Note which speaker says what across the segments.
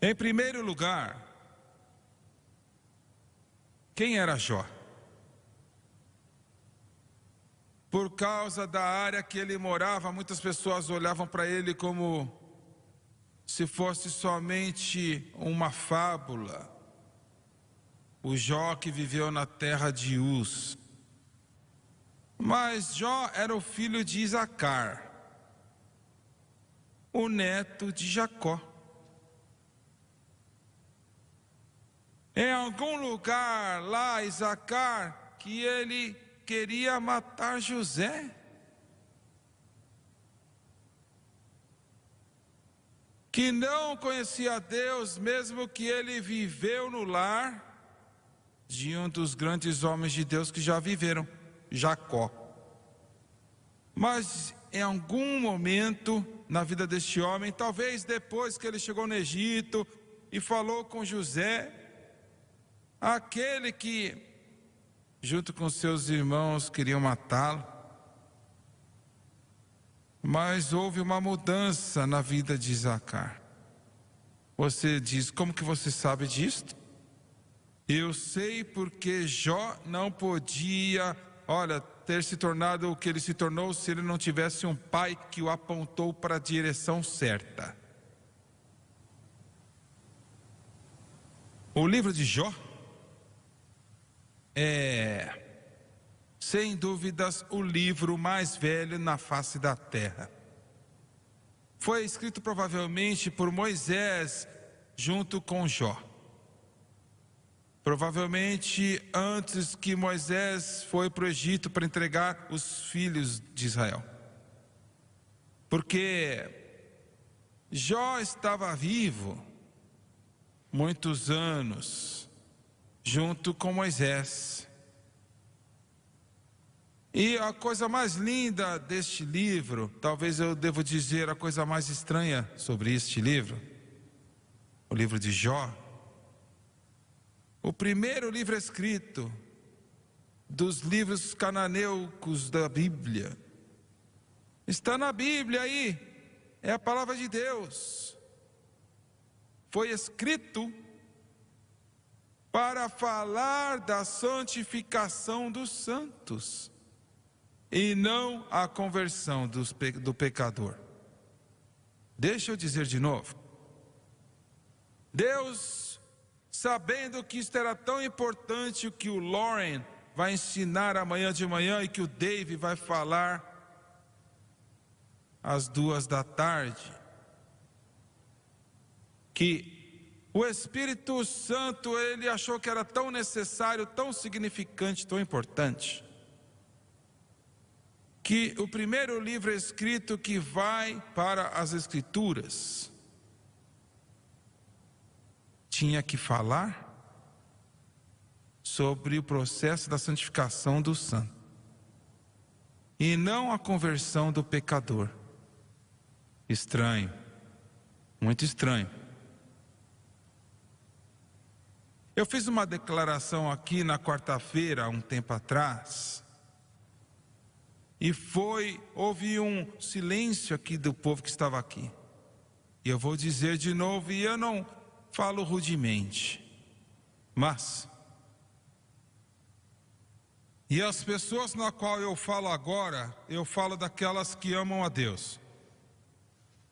Speaker 1: Em primeiro lugar, quem era Jó? Por causa da área que ele morava, muitas pessoas olhavam para ele como se fosse somente uma fábula. O Jó que viveu na terra de Uz. Mas Jó era o filho de Isacar, o neto de Jacó. Em algum lugar lá, Isacar, que ele queria matar José. Que não conhecia Deus, mesmo que ele viveu no lar de um dos grandes homens de Deus que já viveram, Jacó. Mas em algum momento na vida deste homem, talvez depois que ele chegou no Egito e falou com José, aquele que, junto com seus irmãos, queriam matá-lo. Mas houve uma mudança na vida de Isacar. Você diz, como que você sabe disto? Eu sei porque Jó não podia, ter se tornado o que ele se tornou se ele não tivesse um pai que o apontou para a direção certa. O livro de Jó é, sem dúvidas, o livro mais velho na face da terra. Foi escrito provavelmente por Moisés junto com Jó. Provavelmente antes que Moisés foi para o Egito para entregar os filhos de Israel. Porque Jó estava vivo muitos anos junto com Moisés. E a coisa mais linda deste livro, talvez eu devo dizer a coisa mais estranha sobre este livro, o livro de Jó, o primeiro livro escrito dos livros cananeus da Bíblia, está na Bíblia aí, é a palavra de Deus. Foi escrito para falar da santificação dos santos e não a conversão do pecador. Deixa eu dizer de novo. Deus, sabendo que isto era tão importante, o que o Lauren vai ensinar amanhã de manhã e que o Dave vai falar às 14h, que o Espírito Santo, ele achou que era tão necessário, tão significante, tão importante, que o primeiro livro escrito que vai para as Escrituras tinha que falar sobre o processo da santificação do santo e não a conversão do pecador. Estranho, muito estranho. Eu fiz uma declaração aqui na quarta-feira, um tempo atrás, e houve um silêncio aqui do povo que estava aqui. E eu vou dizer de novo, e eu não falo rudemente, mas, e as pessoas na qual eu falo agora, eu falo daquelas que amam a Deus.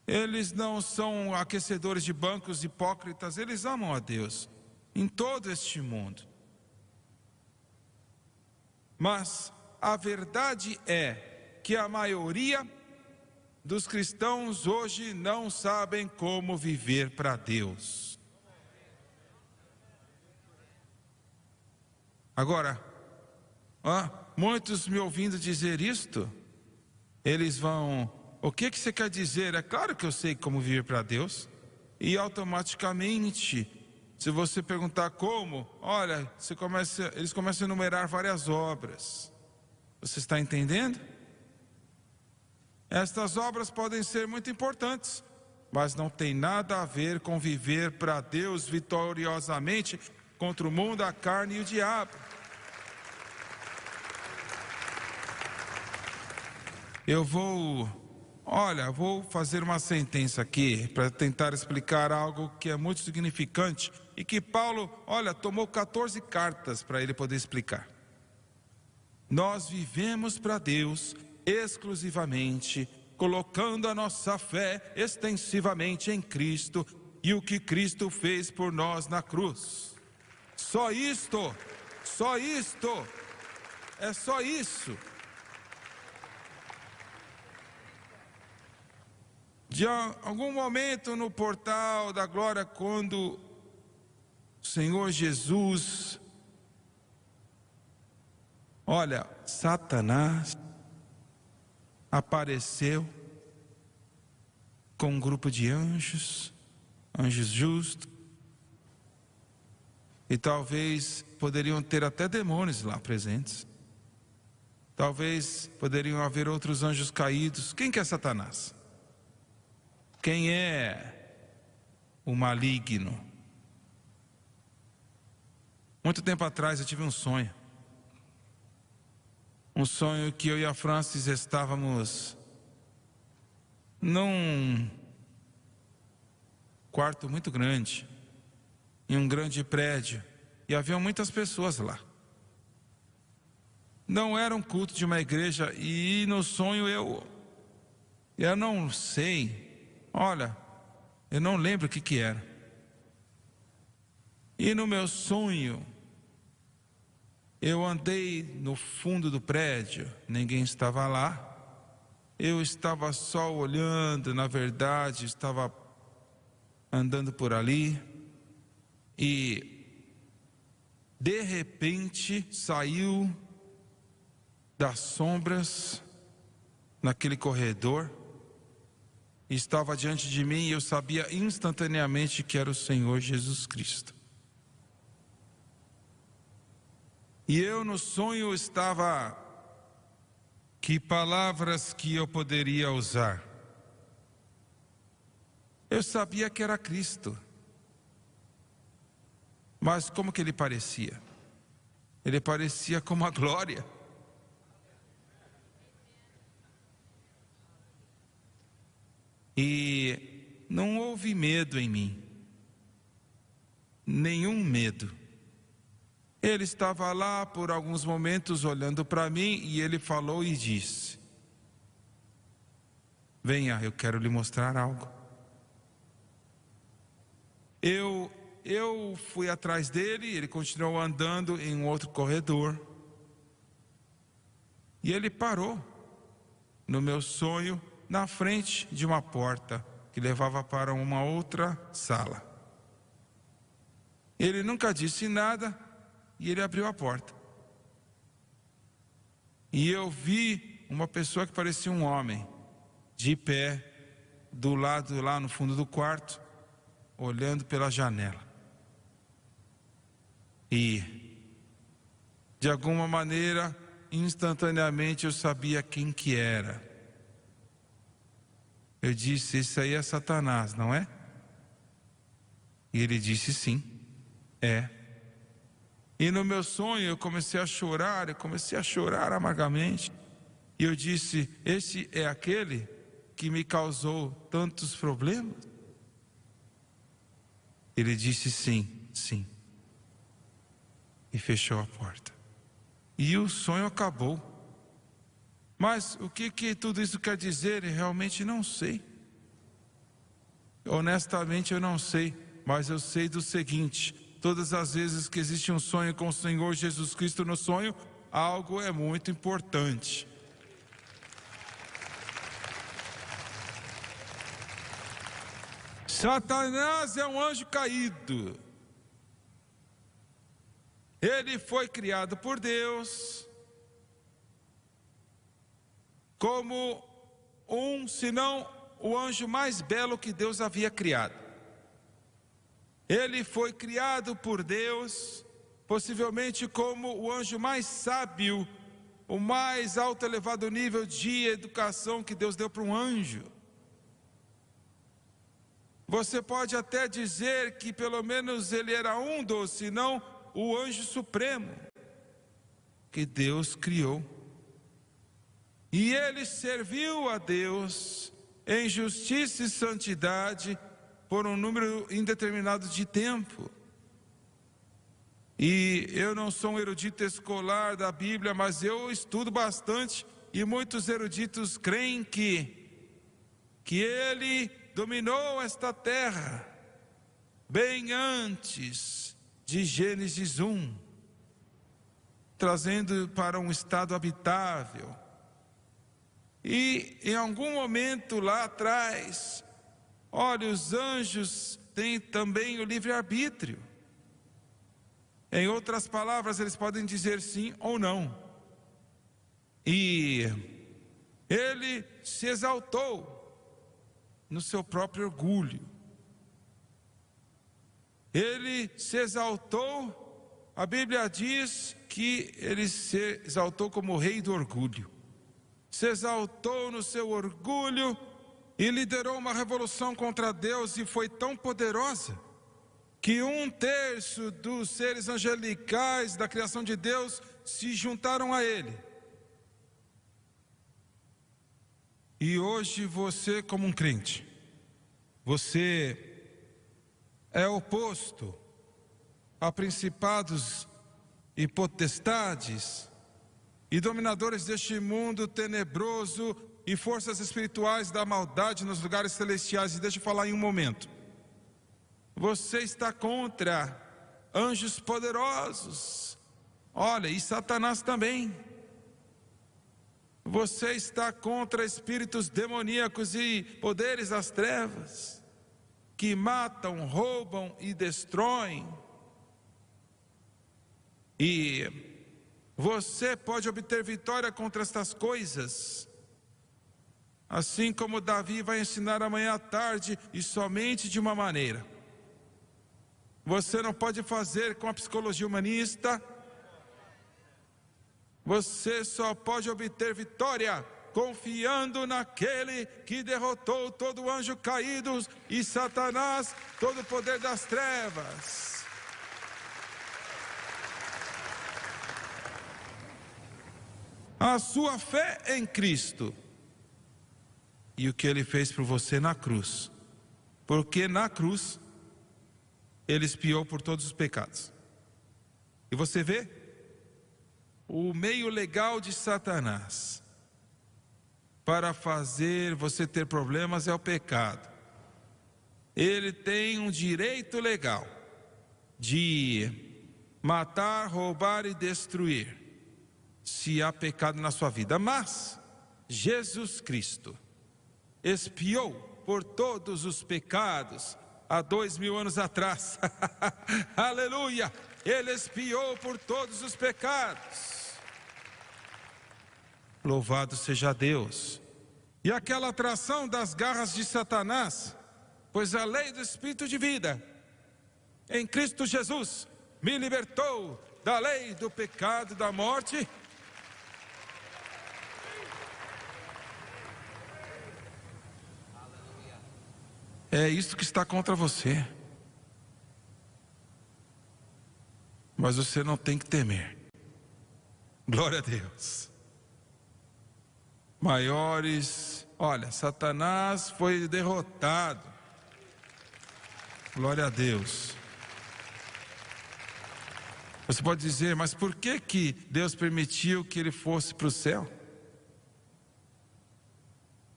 Speaker 1: Eles não são aquecedores de bancos hipócritas, eles amam a Deus em todo este mundo. Mas a verdade é que a maioria dos cristãos hoje não sabem como viver para Deus. Agora, muitos me ouvindo dizer isto, eles vão, o que você quer dizer? É claro que eu sei como viver para Deus. E automaticamente, se você perguntar como, eles começam a enumerar várias obras. Você está entendendo? Estas obras podem ser muito importantes, mas não tem nada a ver com viver para Deus vitoriosamente contra o mundo, a carne e o diabo. Olha, vou fazer uma sentença aqui para tentar explicar algo que é muito significante e que Paulo, olha, tomou 14 cartas para ele poder explicar. Nós vivemos para Deus exclusivamente, colocando a nossa fé extensivamente em Cristo e o que Cristo fez por nós na cruz. Só isto, é só isso. De algum momento no portal da glória, quando o Senhor Jesus, olha, Satanás apareceu com um grupo de anjos justos, e talvez poderiam ter até demônios lá presentes. Talvez poderiam haver outros anjos caídos. Quem que é Satanás? Quem é o maligno? Muito tempo atrás eu tive um sonho. Um sonho que eu e a Francis estávamos num quarto muito grande, em um grande prédio, e havia muitas pessoas lá. Não era um culto de uma igreja, e no sonho eu não sei. Olha, eu não lembro o que era. E no meu sonho, eu andei no fundo do prédio, ninguém estava lá. Eu estava só olhando, na verdade, estava andando por ali. E, de repente, saiu das sombras, naquele corredor, estava diante de mim e eu sabia instantaneamente que era o Senhor Jesus Cristo. E eu no sonho estava, que palavras que eu poderia usar? Eu sabia que era Cristo. Mas como que ele parecia? Ele parecia como a glória. E não houve medo em mim, nenhum medo. Ele estava lá por alguns momentos olhando para mim e ele falou e disse: venha, eu quero lhe mostrar algo. Eu fui atrás dele, ele continuou andando em um outro corredor. E ele parou no meu sonho, na frente de uma porta que levava para uma outra sala. Ele nunca disse nada e ele abriu a porta. E eu vi uma pessoa que parecia um homem, de pé, do lado lá no fundo do quarto, olhando pela janela. E, de alguma maneira, instantaneamente eu sabia quem que era. Eu disse: esse aí é Satanás, não é? E ele disse: sim, é. E no meu sonho eu comecei a chorar amargamente. E eu disse: esse é aquele que me causou tantos problemas? Ele disse: sim, sim. E fechou a porta. E o sonho acabou. Mas o que tudo isso quer dizer? Eu realmente não sei. Honestamente eu não sei. Mas eu sei do seguinte: todas as vezes que existe um sonho com o Senhor Jesus Cristo no sonho, algo é muito importante. Satanás é um anjo caído. Ele foi criado por Deus como se não o anjo mais belo que Deus havia criado. Ele foi criado por Deus, possivelmente como o anjo mais sábio, o mais alto elevado nível de educação que Deus deu para um anjo. Você pode até dizer que pelo menos ele era um dos, se não o anjo supremo que Deus criou. E ele serviu a Deus em justiça e santidade por um número indeterminado de tempo. E eu não sou um erudito escolar da Bíblia, mas eu estudo bastante, e muitos eruditos creem que ele dominou esta terra bem antes de Gênesis 1, trazendo para um estado habitável. E em algum momento lá atrás, olha, os anjos têm também o livre-arbítrio. Em outras palavras, eles podem dizer sim ou não. E ele se exaltou no seu próprio orgulho. Ele se exaltou, a Bíblia diz que ele se exaltou como rei do orgulho. Se exaltou no seu orgulho e liderou uma revolução contra Deus, e foi tão poderosa que 1/3 dos seres angelicais da criação de Deus se juntaram a ele. E hoje você, como um crente, você é oposto a principados e potestades e dominadores deste mundo tenebroso e forças espirituais da maldade nos lugares celestiais. E deixa eu falar em um momento. Você está contra anjos poderosos. Olha, e Satanás também. Você está contra espíritos demoníacos e poderes das trevas, que matam, roubam e destroem. E você pode obter vitória contra estas coisas, assim como Davi vai ensinar amanhã à tarde, e somente de uma maneira. Você não pode fazer com a psicologia humanista. Você só pode obter vitória confiando naquele que derrotou todo anjo caído e Satanás, todo o poder das trevas. A sua fé em Cristo e o que Ele fez por você na cruz, porque na cruz Ele expiou por todos os pecados. E você vê, o meio legal de Satanás para fazer você ter problemas é o pecado. Ele tem um direito legal de matar, roubar e destruir, se há pecado na sua vida. Mas Jesus Cristo expiou por todos os pecados há 2000 anos atrás. Aleluia! Ele expiou por todos os pecados. Louvado seja Deus. E aquela atração das garras de Satanás, pois a lei do Espírito de vida em Cristo Jesus me libertou da lei do pecado e da morte. É isso que está contra você. Mas você não tem que temer. Glória a Deus. Maiores, olha, Satanás foi derrotado. Glória a Deus. Você pode dizer, mas por que Deus permitiu que ele fosse para o céu?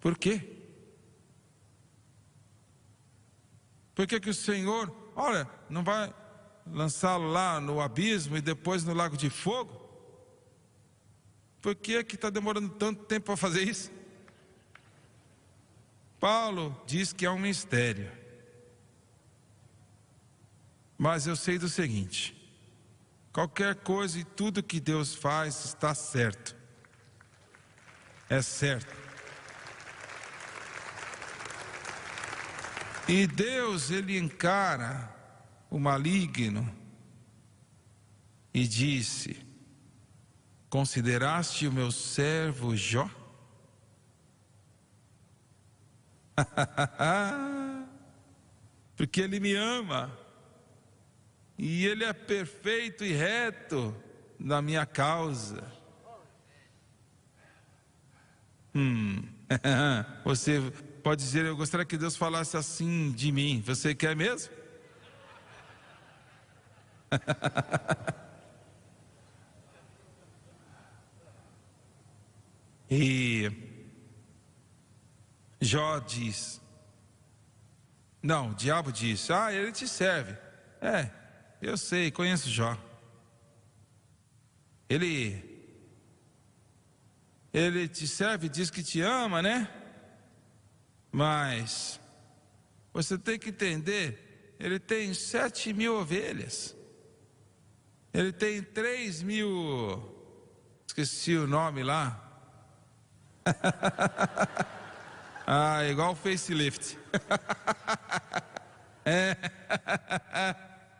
Speaker 1: Por quê? Por que o Senhor, olha, não vai lançá-lo lá no abismo e depois no lago de fogo? Por que está demorando tanto tempo para fazer isso? Paulo diz que é um mistério. Mas eu sei do seguinte: qualquer coisa e tudo que Deus faz está certo. É certo. E Deus, ele encara o maligno e disse: consideraste o meu servo Jó? Porque ele me ama e ele é perfeito e reto na minha causa. Você pode dizer: eu gostaria que Deus falasse assim de mim. Você quer mesmo? E Jó diz, não, o diabo diz: ele te serve. Eu sei, conheço Jó. Ele te serve, diz que te ama, né? Mas você tem que entender, ele tem 7.000 ovelhas. Ele tem 3.000, esqueci o nome lá. Igual o facelift.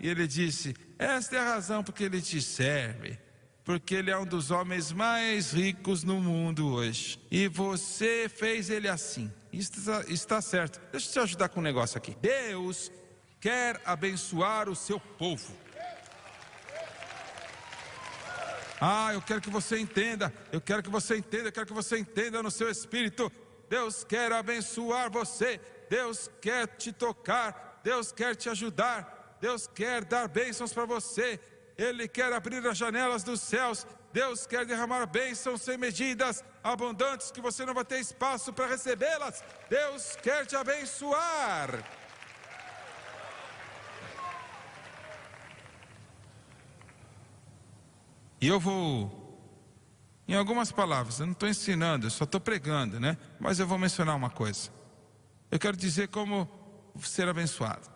Speaker 1: E ele disse: esta é a razão porque ele te serve, porque ele é um dos homens mais ricos no mundo hoje, e você fez ele assim. Isso está certo. Deixa eu te ajudar com um negócio aqui. Deus quer abençoar o seu povo. Eu quero que você entenda, eu quero que você entenda no seu espírito. Deus quer abençoar você, Deus quer te tocar, Deus quer te ajudar, Deus quer dar bênçãos para você. Ele quer abrir as janelas dos céus, Deus quer derramar bênçãos sem medidas, abundantes, que você não vai ter espaço para recebê-las. Deus quer te abençoar. E eu vou, em algumas palavras, eu não estou ensinando, eu só estou pregando, né? Mas eu vou mencionar uma coisa. Eu quero dizer como ser abençoado.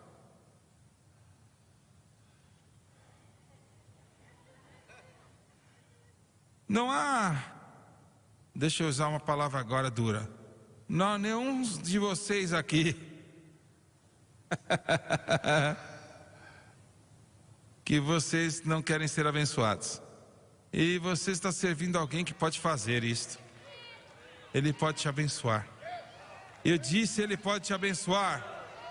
Speaker 1: Não há, deixa eu usar uma palavra agora dura, não há nenhum de vocês aqui que vocês não querem ser abençoados. E você está servindo alguém que pode fazer isto. Ele pode te abençoar. Eu disse, ele pode te abençoar.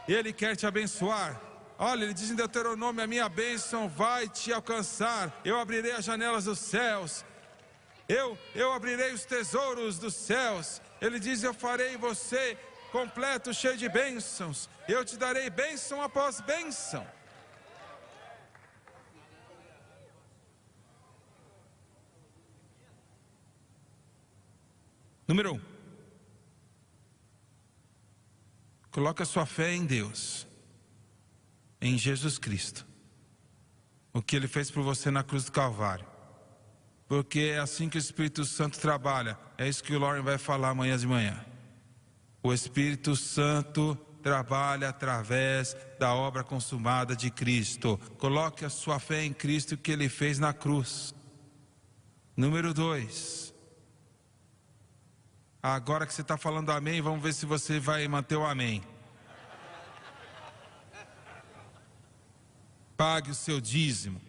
Speaker 1: Ele quer te abençoar. Olha, ele diz em Deuteronômio: a minha bênção vai te alcançar. Eu abrirei as janelas dos céus. Eu abrirei os tesouros dos céus. Ele diz: eu farei você completo, cheio de bênçãos. Eu te darei bênção após bênção. Número 1. Coloque a sua fé em Deus, em Jesus Cristo, o que Ele fez por você na cruz do Calvário. Porque é assim que o Espírito Santo trabalha. É isso que o Lauren vai falar amanhã de manhã. O Espírito Santo trabalha através da obra consumada de Cristo. Coloque a sua fé em Cristo, o que Ele fez na cruz. Número 2. Agora que você está falando amém, vamos ver se você vai manter o amém. Pague o seu dízimo.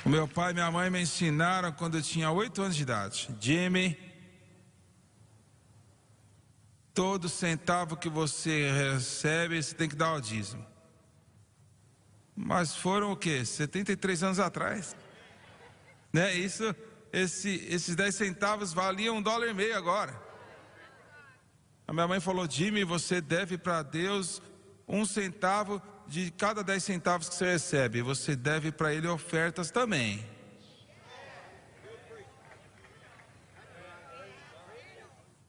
Speaker 1: O meu pai e minha mãe me ensinaram quando eu tinha 8 anos de idade. Jimmy, todo centavo que você recebe, você tem que dar ao dízimo. Mas foram o quê? 73 anos atrás. Né? Esses 10 centavos valiam $1,50 agora. A minha mãe falou: Jimmy, você deve para Deus 1 centavo de cada 10 centavos que você recebe. Você deve para Ele ofertas também.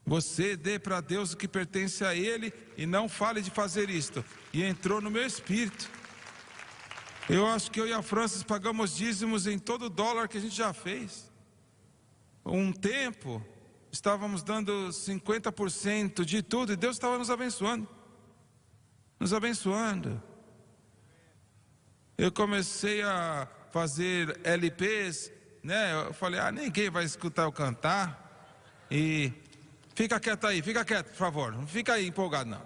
Speaker 1: Você dê para Deus o que pertence a Ele e não fale de fazer isto. E entrou no meu espírito. Eu acho que eu e a Francis pagamos dízimos em todo dólar que a gente já fez. Um tempo, estávamos dando 50% de tudo e Deus estava nos abençoando. Nos abençoando. Eu comecei a fazer LPs, né? Eu falei: ninguém vai escutar eu cantar. E fica quieto aí, fica quieto, por favor. Não fica aí empolgado, não.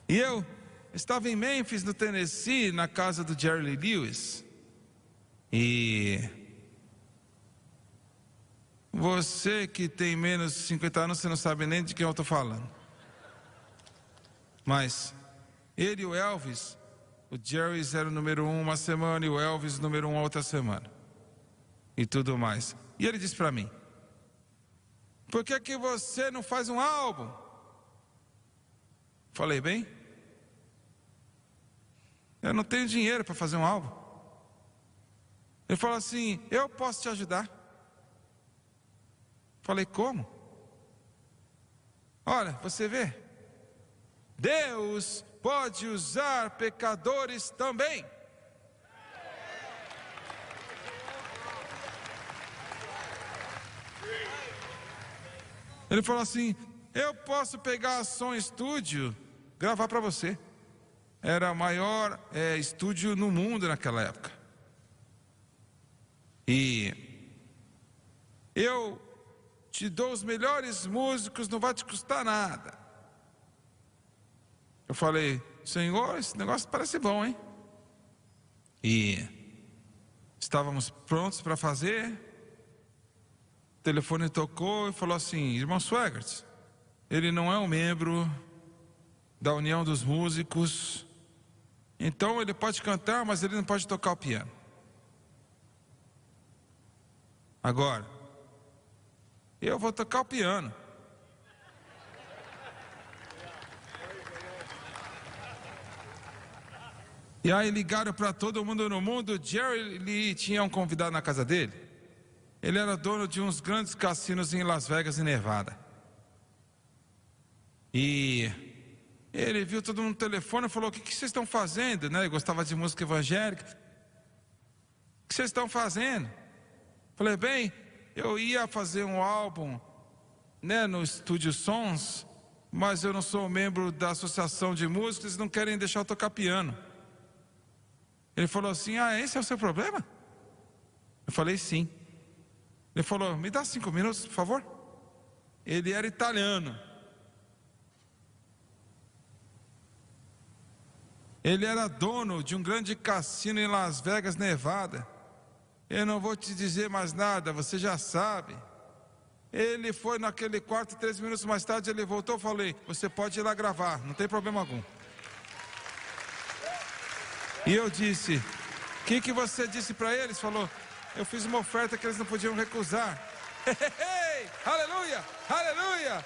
Speaker 1: E eu estava em Memphis, no Tennessee, na casa do Jerry Lee Lewis. E Você que tem menos de 50 anos, você não sabe nem de quem eu estou falando. Mas ele e o Elvis, o Jerry era o número 1 uma semana e o Elvis número 1 outra semana. E tudo mais. E ele disse para mim: por que você não faz um álbum? Falei: bem, eu não tenho dinheiro para fazer um álbum. Ele falou assim: eu posso te ajudar. Falei: como? Olha, você vê, Deus pode usar pecadores também. Ele falou assim: eu posso pegar a Som Studio, gravar para você. Era o maior estúdio no mundo naquela época. E eu te dou os melhores músicos, não vai te custar nada. Eu falei: Senhor, esse negócio parece bom, hein? E estávamos prontos para fazer. O telefone tocou e falou assim: irmão Swagert, ele não é um membro da União dos Músicos, então ele pode cantar, mas ele não pode tocar o piano. Agora, eu vou tocar o piano. E aí ligaram para todo mundo no mundo. Jerry Lee tinha um convidado na casa dele. Ele era dono de uns grandes cassinos em Las Vegas e Nevada. E ele viu todo mundo no telefone e falou: o que vocês estão fazendo? Ele gostava de música evangélica. O que vocês estão fazendo? Falei: bem, eu ia fazer um álbum, no Estúdio Sons, mas eu não sou membro da Associação de Músicos, eles não querem deixar eu tocar piano. Ele falou assim: ah, esse é o seu problema? Eu falei: sim. Ele falou: me dá 5 minutos, por favor. Ele era italiano. Ele era dono de um grande cassino em Las Vegas, Nevada. Eu não vou te dizer mais nada, você já sabe. Ele foi naquele quarto, 3 minutos mais tarde ele voltou. Eu falei: você pode ir lá gravar, não tem problema algum. E eu disse: o que você disse para eles? Falou: eu fiz uma oferta que eles não podiam recusar. Aleluia, aleluia,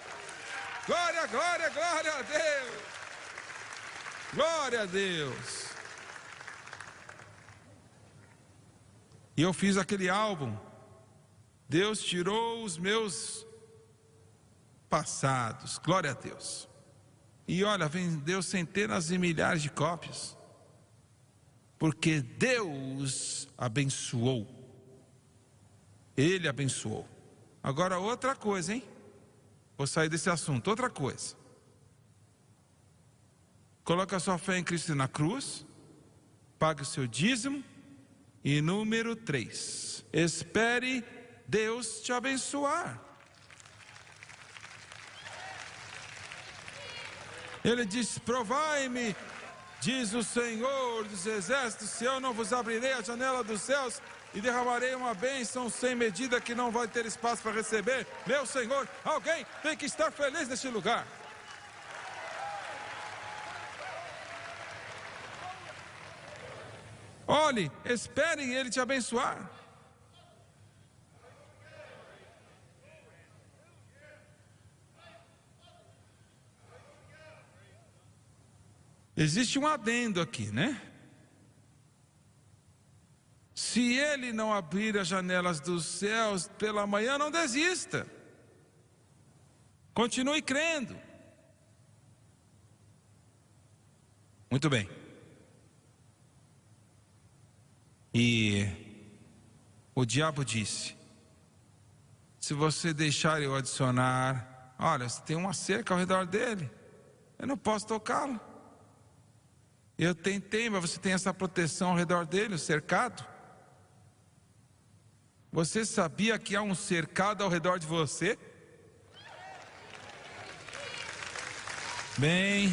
Speaker 1: glória, glória, glória a Deus, glória a Deus. E eu fiz aquele álbum. Deus tirou os meus passados, glória a Deus. E olha, vendeu centenas e milhares de cópias. Porque Deus abençoou. Ele abençoou. Agora outra coisa, hein? Vou sair desse assunto. Outra coisa. Coloque a sua fé em Cristo na cruz. Pague o seu dízimo. E número 3. Espere Deus te abençoar. Ele diz: provai-me, diz o Senhor dos Exércitos, se eu não vos abrirei a janela dos céus e derramarei uma bênção sem medida que não vai ter espaço para receber. Meu Senhor, alguém tem que estar feliz neste lugar. Olhe, espere Ele te abençoar. Existe um adendo aqui, né? Se Ele não abrir as janelas dos céus pela manhã, não desista. Continue crendo. Muito bem. E o diabo disse: se você deixar eu adicionar, olha, você tem uma cerca ao redor dele, eu não posso tocá-lo. Eu tentei, mas você tem essa proteção ao redor dele, o cercado. Você sabia que há um cercado ao redor de você? Bem,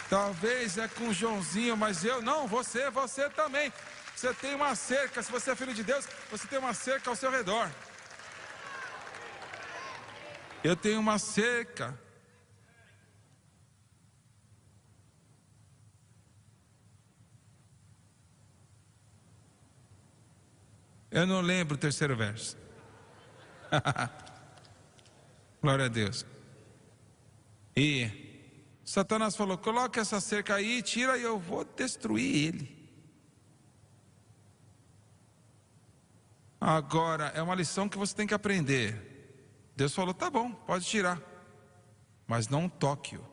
Speaker 1: talvez é com o Joãozinho, mas eu não, você também. Você tem uma cerca, se você é filho de Deus, você tem uma cerca ao seu redor. Eu tenho uma cerca. Eu não lembro o terceiro verso. Glória a Deus. E Satanás falou: coloca essa cerca aí, tira e eu vou destruir ele. Agora, é uma lição que você tem que aprender. Deus falou: tá bom, pode tirar, mas não toque-o.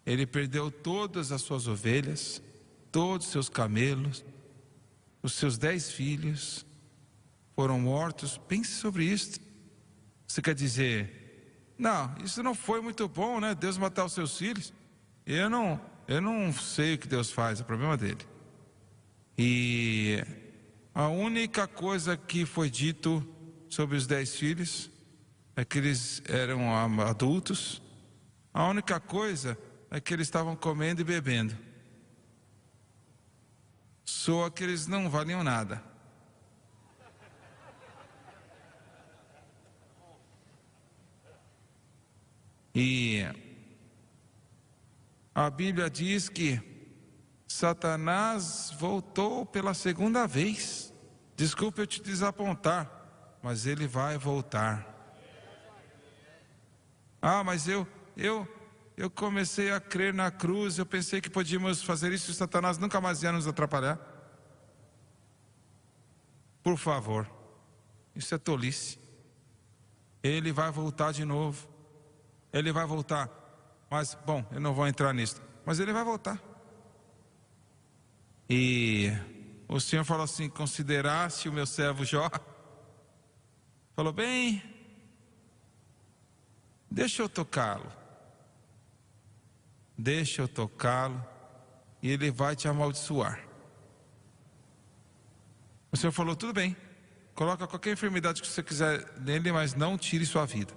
Speaker 1: Ele perdeu todas as suas ovelhas, todos os seus camelos, os seus 10 filhos foram mortos. Pense sobre isso. Você quer dizer: não, isso não foi muito bom, né? Deus matar os seus filhos. Eu não sei o que Deus faz, é problema dele. E a única coisa que foi dito sobre os 10 filhos é que eles eram adultos. A única coisa é que eles estavam comendo e bebendo. Só que eles não valiam nada. E a Bíblia diz que Satanás voltou pela segunda vez. Desculpa eu te desapontar, mas ele vai voltar. Ah, mas eu comecei a crer na cruz, eu pensei que podíamos fazer isso e Satanás nunca mais ia nos atrapalhar. Por favor, isso é tolice. Ele vai voltar de novo. Ele vai voltar. Mas, bom, eu não vou entrar nisso. Mas ele vai voltar. E o Senhor falou assim: consideraste o meu servo Jó? Falou: bem, deixa eu tocá-lo. Deixa eu tocá-lo e ele vai te amaldiçoar. O Senhor falou: tudo bem, coloca qualquer enfermidade que você quiser nele, mas não tire sua vida.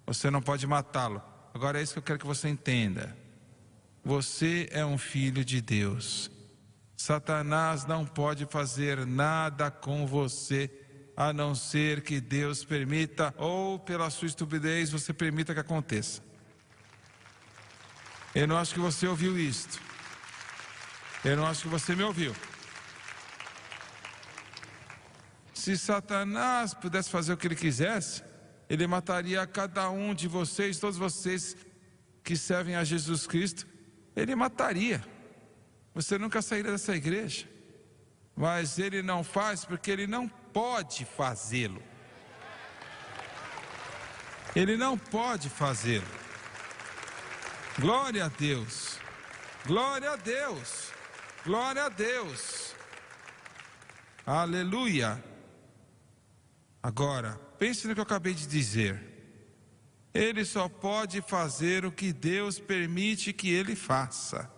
Speaker 1: Você não pode matá-lo. Agora é isso que eu quero que você entenda. Você é um filho de Deus. Satanás não pode fazer nada com você, a não ser que Deus permita, ou pela sua estupidez você permita que aconteça. Eu não acho que você ouviu isto. Eu não acho que você me ouviu. Se Satanás pudesse fazer o que ele quisesse, ele mataria cada um de vocês, todos vocês que servem a Jesus Cristo. Ele mataria. Você nunca sairia dessa igreja. Mas ele não faz porque ele não pode fazê-lo. Ele não pode fazê-lo. Glória a Deus. Glória a Deus. Glória a Deus. Aleluia. Agora, pense no que eu acabei de dizer. Ele só pode fazer o que Deus permite que ele faça.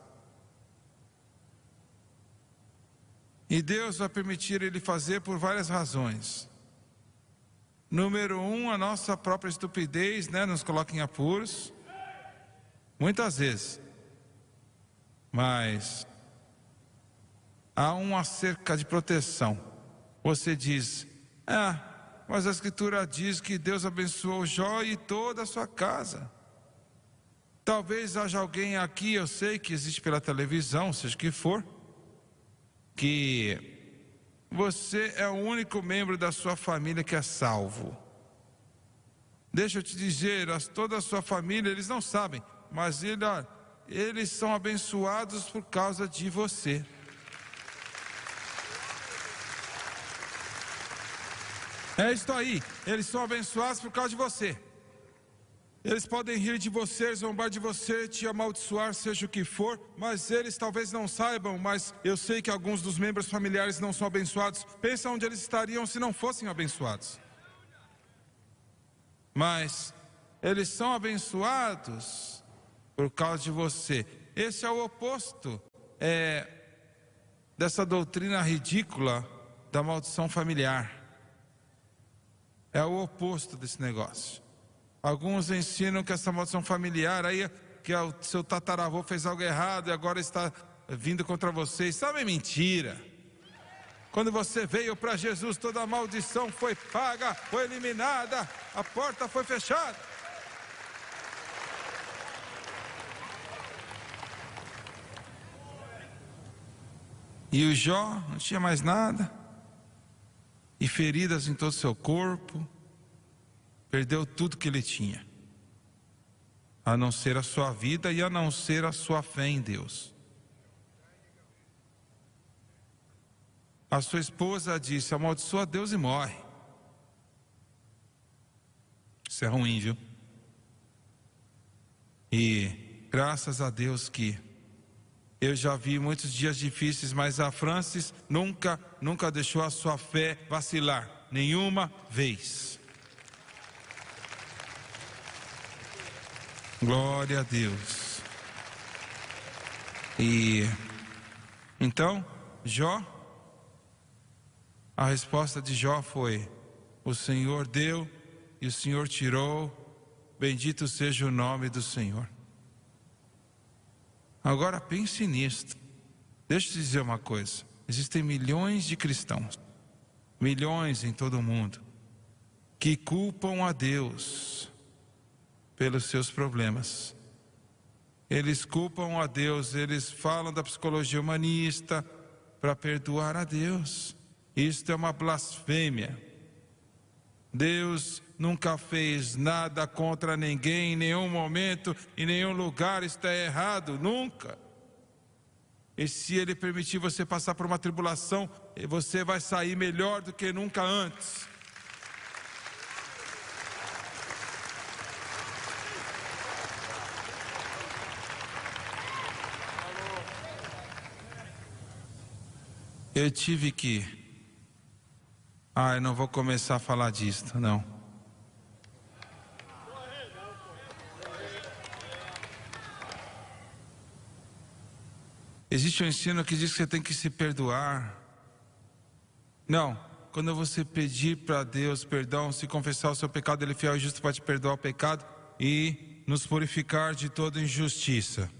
Speaker 1: E Deus vai permitir ele fazer por várias razões. Número 1, a nossa própria estupidez, nos coloca em apuros. Muitas vezes. Mas há uma cerca de proteção. Você diz: mas a Escritura diz que Deus abençoou Jó e toda a sua casa. Talvez haja alguém aqui, eu sei que existe pela televisão, seja o que for, que você é o único membro da sua família que é salvo. Deixa eu te dizer, toda a sua família, eles não sabem, mas eles são abençoados por causa de você. É isso aí, eles são abençoados por causa de você. Eles podem rir de você, zombar de você, te amaldiçoar, seja o que for, mas eles talvez não saibam, mas eu sei que alguns dos membros familiares não são abençoados. Pensa onde eles estariam se não fossem abençoados. Mas eles são abençoados por causa de você. Esse é o oposto dessa doutrina ridícula da maldição familiar. É o oposto desse negócio. Alguns ensinam que essa maldição familiar aí, que o seu tataravô fez algo errado e agora está vindo contra vocês. Sabe, é mentira. Quando você veio para Jesus, toda maldição foi paga, foi eliminada, a porta foi fechada. E o Jó não tinha mais nada, e feridas em todo o seu corpo, perdeu tudo que ele tinha, a não ser a sua vida e a não ser a sua fé em Deus. A sua esposa disse: amaldiçoa Deus e morre. Isso é ruim, viu? E graças a Deus que eu já vi muitos dias difíceis, mas a Francis nunca deixou a sua fé vacilar, nenhuma vez. Glória a Deus. E então, Jó, a resposta de Jó foi: o Senhor deu e o Senhor tirou, bendito seja o nome do Senhor. Agora pense nisto. Deixa eu te dizer uma coisa: existem milhões de cristãos, milhões em todo o mundo, que culpam a Deus pelos seus problemas. Eles culpam a Deus, eles falam da psicologia humanista para perdoar a Deus. Isto é uma blasfêmia. Deus nunca fez nada contra ninguém, em nenhum momento, em nenhum lugar. Está errado, nunca. E se Ele permitir você passar por uma tribulação, você vai sair melhor do que nunca antes. Eu tive que... eu não vou começar a falar disso, não. Existe um ensino que diz que você tem que se perdoar. Não, quando você pedir para Deus perdão, se confessar o seu pecado, Ele é fiel e justo para te perdoar o pecado e nos purificar de toda injustiça.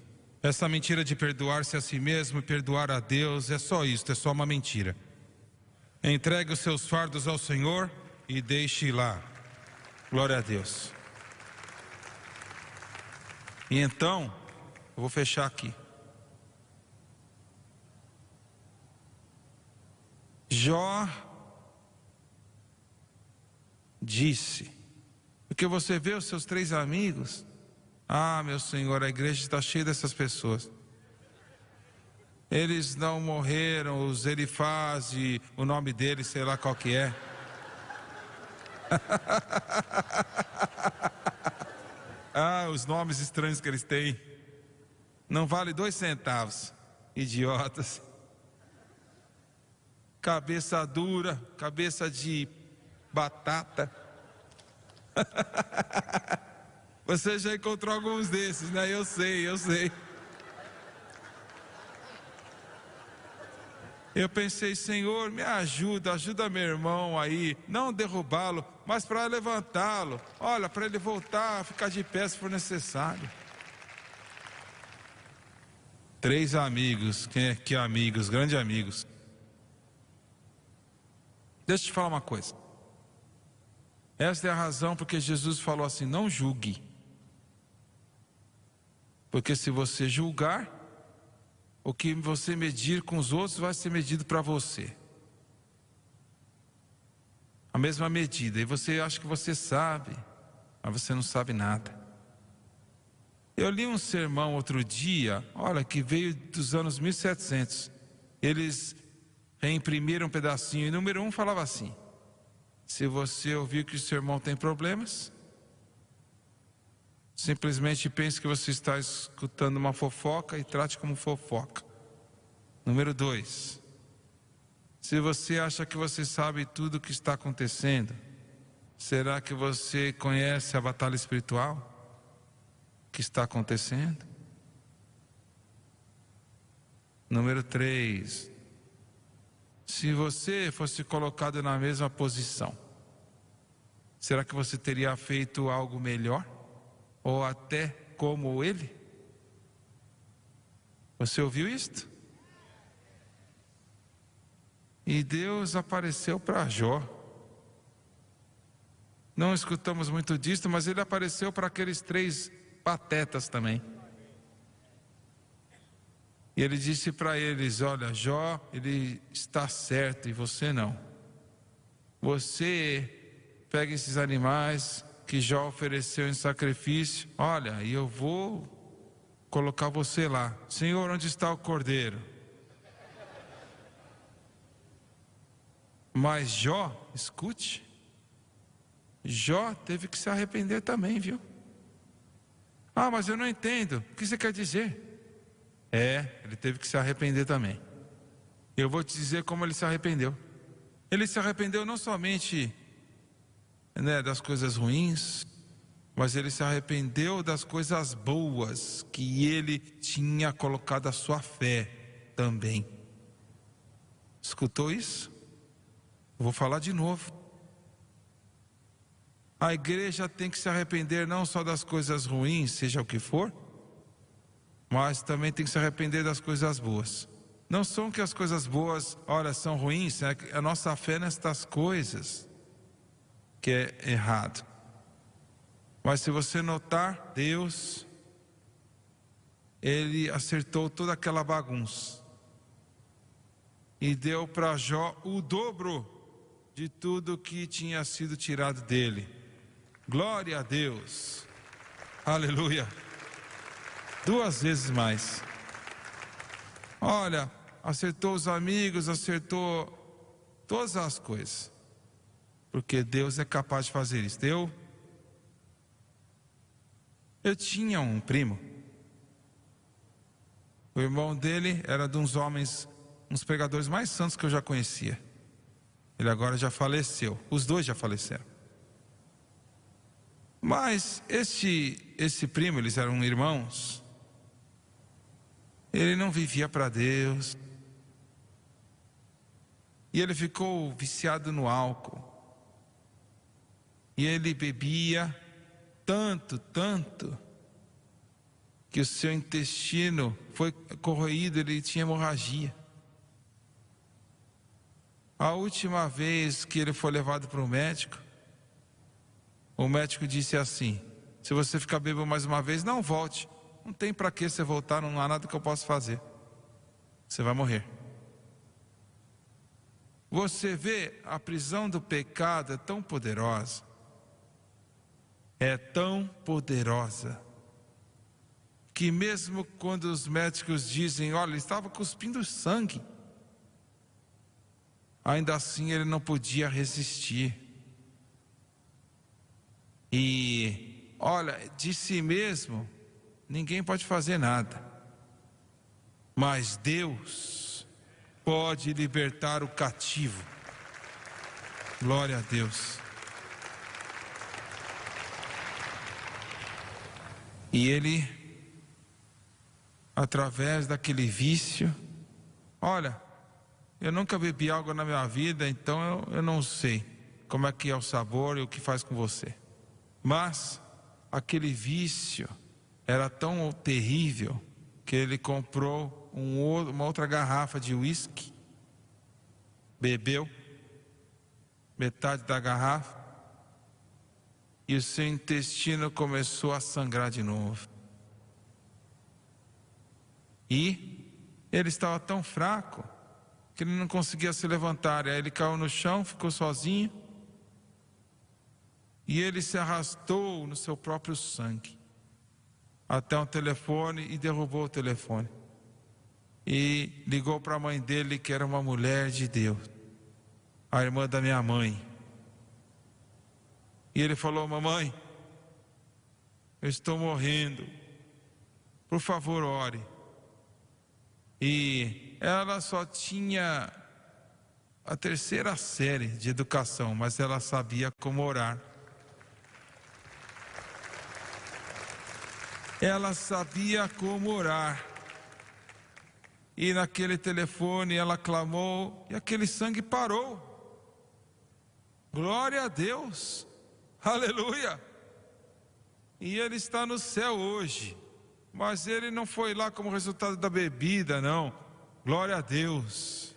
Speaker 1: Essa mentira de perdoar-se a si mesmo e perdoar a Deus é só isso, é só uma mentira. Entregue os seus fardos ao Senhor e deixe lá. Glória a Deus. E então, eu vou fechar aqui. Jó disse, porque você vê os seus 3 amigos, meu Senhor, a igreja está cheia dessas pessoas. Eles não morreram, os Elifaz, e o nome deles, sei lá qual que é. Os nomes estranhos que eles têm. Não vale 2 centavos, idiotas. Cabeça dura, cabeça de batata. Você já encontrou alguns desses, né? Eu sei. Eu pensei: Senhor, me ajuda meu irmão aí, não derrubá-lo, mas para levantá-lo. Olha, para ele voltar a ficar de pé se for necessário. 3 amigos, que amigos, grandes amigos. Deixa eu te falar uma coisa. Esta é a razão porque Jesus falou assim: não julgue. Porque se você julgar, o que você medir com os outros vai ser medido para você. A mesma medida. E você acha que você sabe, mas você não sabe nada. Eu li um sermão outro dia, olha, que veio dos anos 1700. Eles reimprimiram um pedacinho e número 1 falava assim: se você ouvir que o seu irmão tem problemas, simplesmente pense que você está escutando uma fofoca e trate como fofoca. Número 2, se você acha que você sabe tudo o que está acontecendo, será que você conhece a batalha espiritual que está acontecendo? Número 3, se você fosse colocado na mesma posição, será que você teria feito algo melhor? Ou até como ele? Você ouviu isto? E Deus apareceu para Jó. Não escutamos muito disso, mas ele apareceu para aqueles 3 patetas também. E ele disse para eles: olha, Jó, ele está certo e você não. Você pega esses animais que Jó ofereceu em sacrifício, olha, e eu vou colocar você lá. Senhor, onde está o cordeiro? Mas Jó, escute, Jó teve que se arrepender também, viu? Ah, mas eu não entendo, o que você quer dizer? Ele teve que se arrepender também. Eu vou te dizer como ele se arrependeu. Ele se arrependeu não somente, das coisas ruins, mas ele se arrependeu das coisas boas que ele tinha colocado a sua fé também. Escutou isso? Eu vou falar de novo. A igreja tem que se arrepender não só das coisas ruins, seja o que for, mas também tem que se arrepender das coisas boas. Não são que as coisas boas, olha, são ruins, é a nossa fé nestas coisas que é errado. Mas se você notar, Deus, Ele acertou toda aquela bagunça e deu para Jó o dobro de tudo que tinha sido tirado dele. Glória a Deus, aleluia, 2 vezes mais. Olha, acertou os amigos, acertou todas as coisas, porque Deus é capaz de fazer isso. Eu tinha um primo, o irmão dele era de uns homens, uns pregadores mais santos que eu já conhecia. Ele agora já faleceu, os 2 já faleceram. Mas esse primo, eles eram irmãos, ele não vivia para Deus, e ele ficou viciado no álcool, e ele bebia tanto, que o seu intestino foi corroído, ele tinha hemorragia. A última vez que ele foi levado para o médico disse assim: se você ficar bêbado mais uma vez, não volte, não tem para que você voltar, não há nada que eu possa fazer, você vai morrer. Você vê, a prisão do pecado é tão poderosa, que mesmo quando os médicos dizem, olha, ele estava cuspindo sangue, ainda assim ele não podia resistir. E, olha, de si mesmo, ninguém pode fazer nada, mas Deus pode libertar o cativo. Glória a Deus. E ele, através daquele vício, olha, eu nunca bebi água na minha vida, então eu não sei como é que é o sabor e o que faz com você. Mas aquele vício era tão terrível que ele comprou uma outra garrafa de uísque, bebeu metade da garrafa e o seu intestino começou a sangrar de novo. E ele estava tão fraco que ele não conseguia se levantar. E aí ele caiu no chão, ficou sozinho. E ele se arrastou no seu próprio sangue até um telefone e derrubou o telefone. E ligou para a mãe dele, que era uma mulher de Deus, a irmã da minha mãe. E ele falou: mamãe, eu estou morrendo, por favor ore. E ela só tinha a 3ª série de educação, mas ela sabia como orar. Ela sabia como orar. E naquele telefone ela clamou e aquele sangue parou. Glória a Deus, aleluia. E ele está no céu hoje, mas ele não foi lá como resultado da bebida, não. Glória a Deus.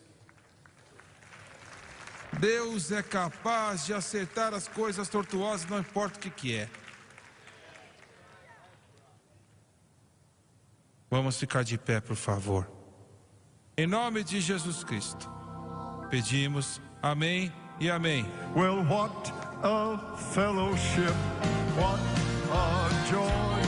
Speaker 1: Deus é capaz de acertar as coisas tortuosas, não importa o que é. Vamos ficar de pé, por favor. Em nome de Jesus Cristo, pedimos amém e amém.
Speaker 2: Well, what a fellowship, what a joy.